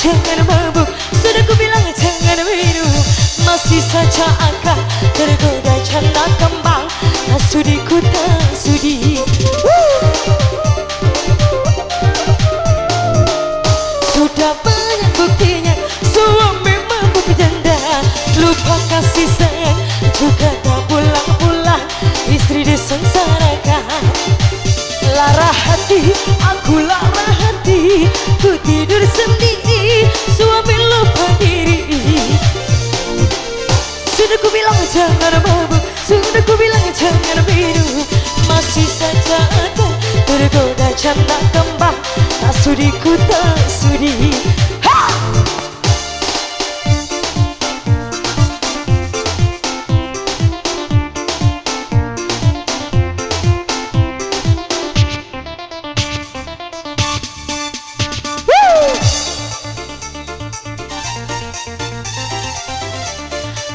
jangan mabuk, sudah ku bilang jangan minum. Masih saja akan tergoda janda kembang. Tak sudi ku tak sudi. Sudah banyak buktinya suami mabuk janda. Lupa kasih sayang juga tak pulang-pulang. Istri disengsarakan. Lara hati, aku lara hati. Ku tidur sendiri, suami lupa diri. Sudah ku bilang jangan mabuk, sudah ku bilang jangan minum. Masih saja akan tergoda janda kembang. Tak sudi ku tak sudi.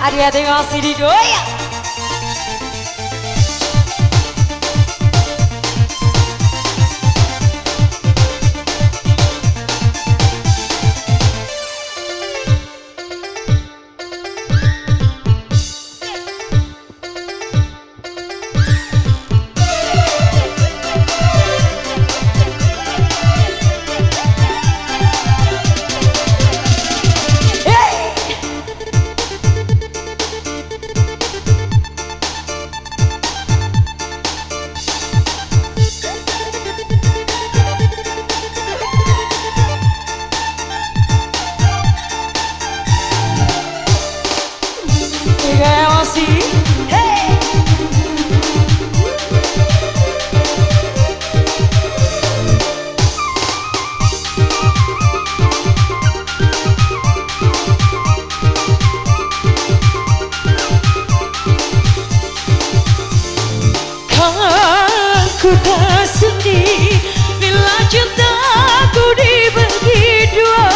Hati-hati ngasih digoyang. Ku tak sudi bila cintaku dibagi dua.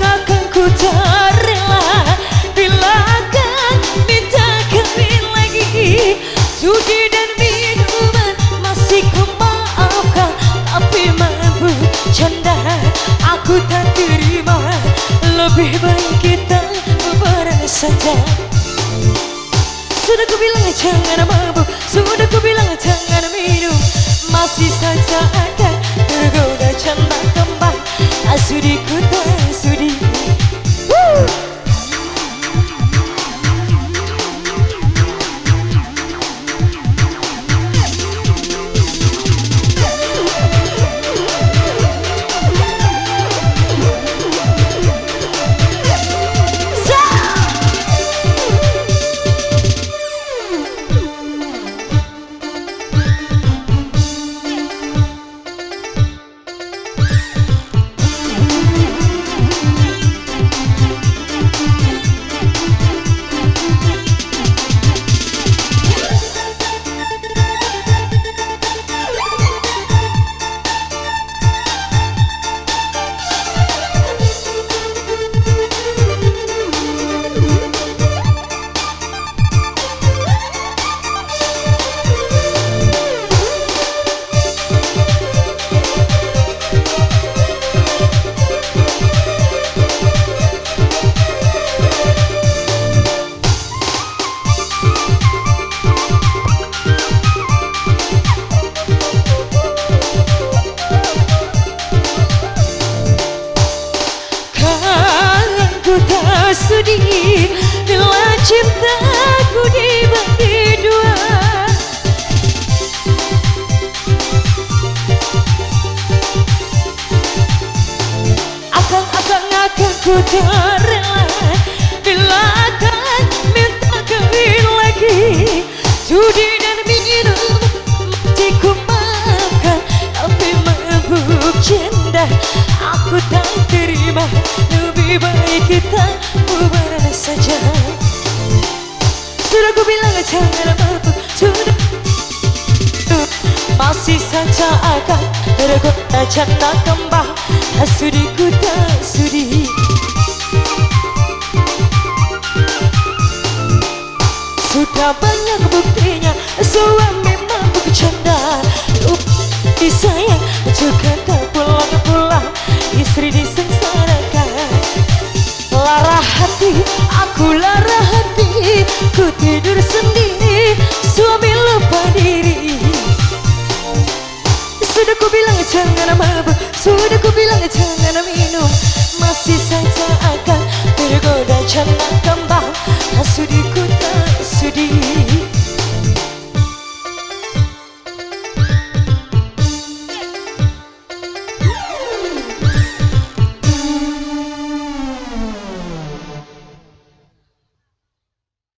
Akan ku tak rela bila akan minta kawin lagi. Judi dan minuman masih ku maafkan, tapi mabuk janda aku tak terima. Lebih baik kita berbareng saja. Sudah ku bilang jangan mabuk, sudah ku bilang jangan minum. Masih saja akan tergoda janda kembang. Tak sudi ku tak sudi. Ku tak sudi bila cintaku dibagi dua. Akan ku tak rela bila akan minta kawin lagi. Judi dan minum masih ku makan, tapi mabuk janda aku tak terima. Lebih baik kita bubaran saja. Sudah ku bilang jangan mabuk, sudah. Masih saja akan tergoda janda kembang. Tak sudi ku tak sudi. Sudah banyak buktinya Suami mabuk canda, lupa sayang juga tak pulang-pulang. Istri disengsarakan, lara hati, aku lara hati. Ku tidur sendiri, suami lupa diri. Sudah ku bilang jangan mabuk, sudah ku bilang jangan minum, masih saja akan tergoda jangan kembang. Sudiku tak sudi.